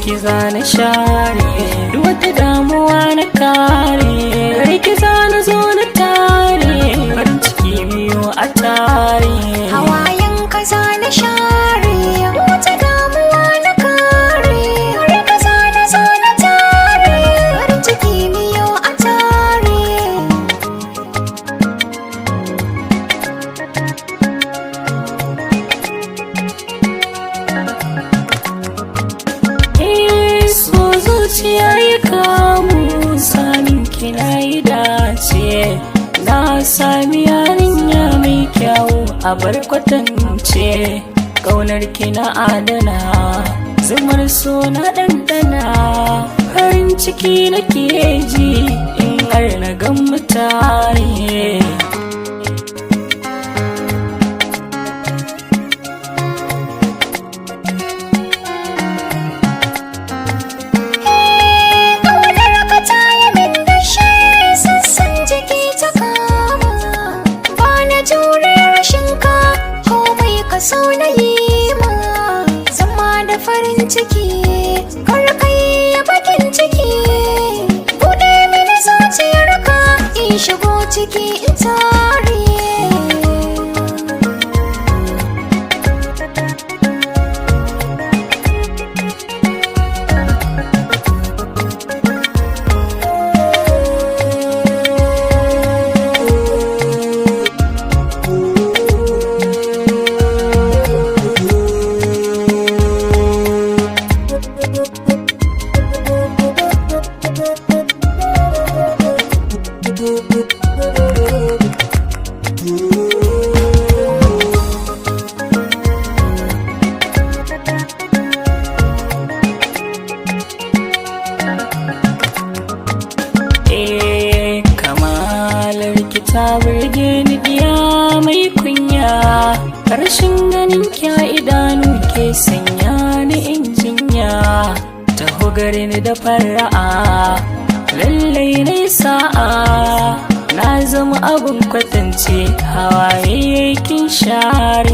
ki zana share duk wata damuwa na kare, gare ki zana zo na tare, farin ciki biyu a tare. Hawayen ka zana share wata damuwa na kare, gare ka zana zo na tare, farin ciki biyu a tare. So zuciya yi kamu samin kina yi dace, na sami yarinya mai kyawu a bar kwatance, ƙaunar kina adana zumar so na ɗanɗana, farin ciki nake ji in har na gan mutane. So na yi ma zama da farin ciki, kar kai ya bakin ciki, buɗe mini zuciyarka in shigo ciki in tare. Kamalar ki ta burge ni diya mai kunya, karshen ganin kya idanu ke sanya ni in jinya, taho gare ni da fara'a lallai na sa'a, na zama abin kwatance hawaye kin share.